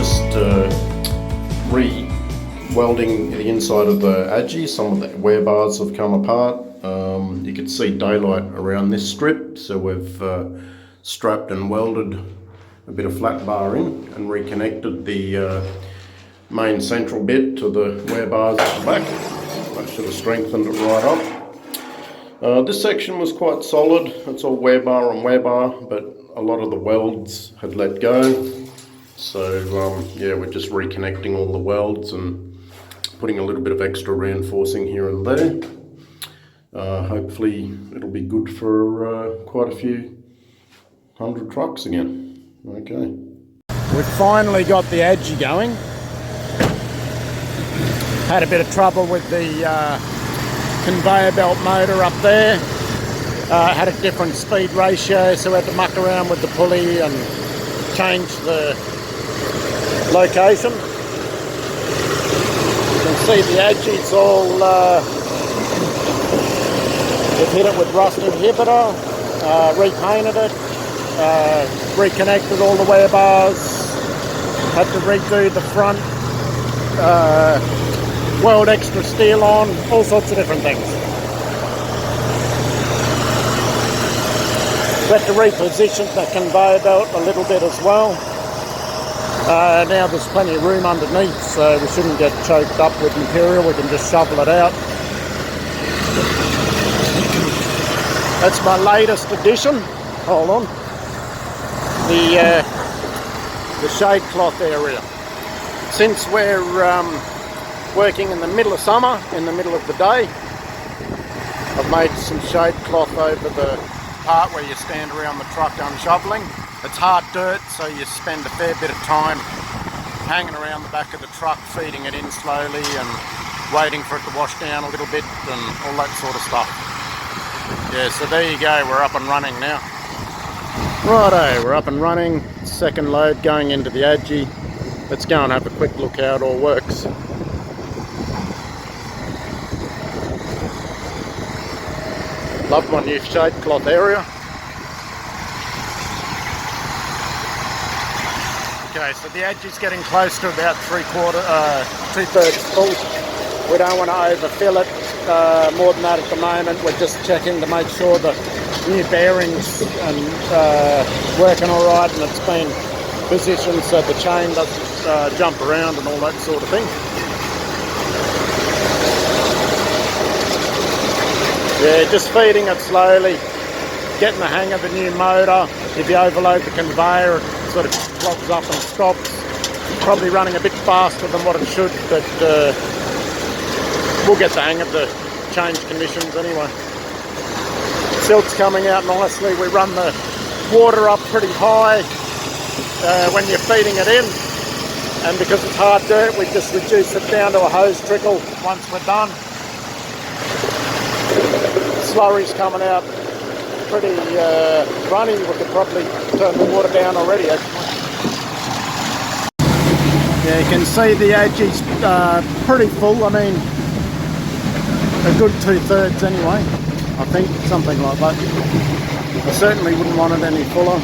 just re-welding the inside of the Aggie. Some of the wear bars have come apart. You can see daylight around this strip, so we've strapped and welded a bit of flat bar in and reconnected the main central bit to the wear bars at the back. That should have strengthened it right up. This section was quite solid. It's all wear bar on wear bar, but a lot of the welds had let go. So yeah, we're just reconnecting all the welds and putting a little bit of extra reinforcing here and there. Hopefully it'll be good for quite a few hundred trucks again. Okay. We've finally got the Aggie going. Had a bit of trouble with the conveyor belt motor up there. Had a different speed ratio, so we had to muck around with the pulley and change the location. You can see the Aggie's all, we've hit it with rust inhibitor, repainted it, reconnected all the wear bars, had to redo the front, weld extra steel on, all sorts of different things. We had to reposition the conveyor belt a little bit as well. Now there's plenty of room underneath, so we shouldn't get choked up with material. We can just shovel it out. That's my latest addition. Hold on. The shade cloth area. Since we're working in the middle of summer, in the middle of the day, I've made some shade cloth over the part where you stand around the truck unshoveling. It's hard dirt, so you spend a fair bit of time hanging around the back of the truck, feeding it in slowly and waiting for it to wash down a little bit and all that sort of stuff. Yeah, so there you go, we're up and running now. Righto, we're up and running. Second load going into the Aggie. Let's go and have a quick look how it all works. Love my new shade cloth area. Okay, so the Aggie's getting close to about two-thirds full. We don't want to overfill it more than that at the moment. We're just checking to make sure the new bearings and working all right, and it's been positioned so the chain doesn't jump around and all that sort of thing. Yeah, just feeding it slowly, getting the hang of the new motor. If you overload the conveyor, it sort of clogs up and stops. Probably running a bit faster than what it should, but we'll get the hang of the change conditions anyway. Silt's coming out nicely. We run the water up pretty high when you're feeding it in, and because it's hard dirt, we just reduce it down to a hose trickle once we're done. Slurry's coming out pretty runny. We could probably turn the water down already, actually. Yeah, you can see the Aggie's pretty full. I mean, a good 2/3 anyway, I think, something like that. I certainly wouldn't want it any fuller,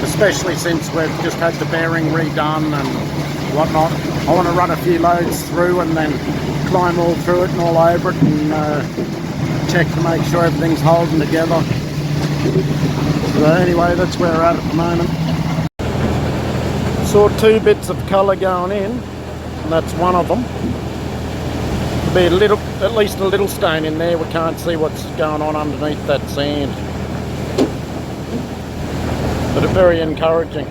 especially since we've just had the bearing redone and whatnot. I want to run a few loads through and then climb all through it and all over it and check to make sure everything's holding together. So anyway, that's where we're at the moment. Saw two bits of colour going in, and that's one of them. There'll be at least a little stain in there. We can't see what's going on underneath that sand, but it's very encouraging.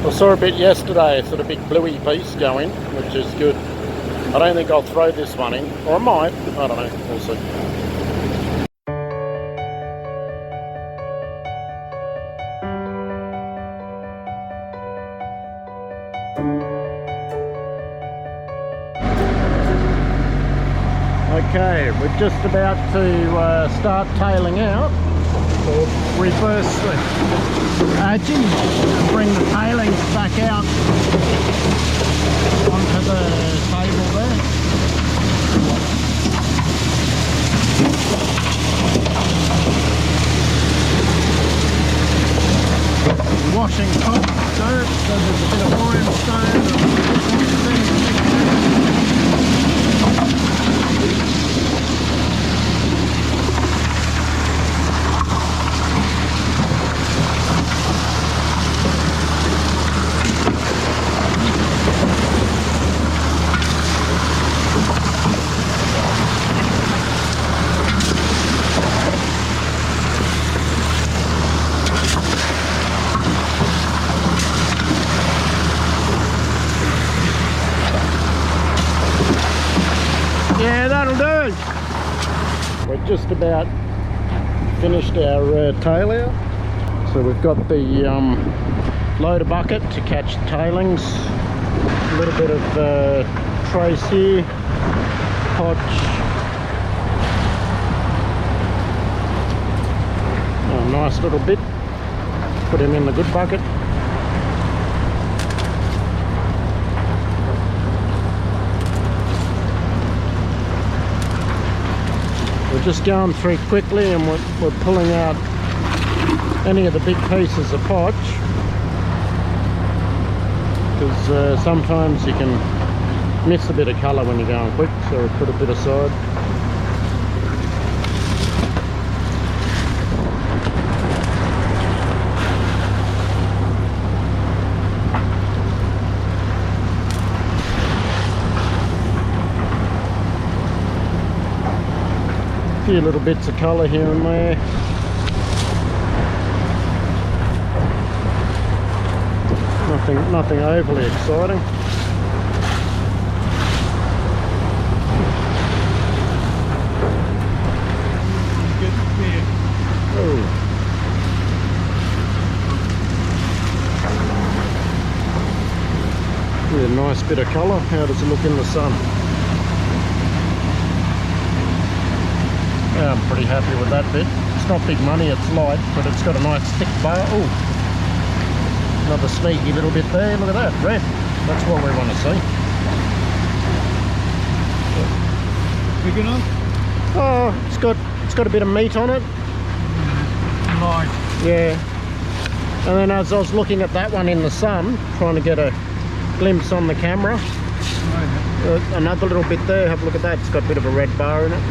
I saw a bit yesterday, a sort of big bluey piece go in, which is good. I don't think I'll throw this one in, or I might, I don't know, we'll see. Okay, we're just about to start tailing out, or reverse the Aggie and bring the tailings back out onto the table there. We washing top dirt, so there's a bit of limestone. Yeah, that'll do. We're just about finished our tail out. So we've got the loader bucket to catch the tailings. A little bit of trace here, potch. Oh, nice little bit. Put him in the good bucket. We're just going through quickly, and we're pulling out any of the big pieces of potch, because sometimes you can miss a bit of colour when you're going quick, so we put a bit aside. A few little bits of colour here and there. Nothing overly exciting. Oh. Yeah, nice bit of colour. How does it look in the sun? Yeah, I'm pretty happy with that bit. It's not big money, it's light, but it's got a nice thick bar. Oh, another sneaky little bit there. Look at that, red. That's what we want to see. Big enough? Oh, it's got a bit of meat on it. Light. Yeah. And then as I was looking at that one in the sun, trying to get a glimpse on the camera, another little bit there. Have a look at that. It's got a bit of a red bar in it.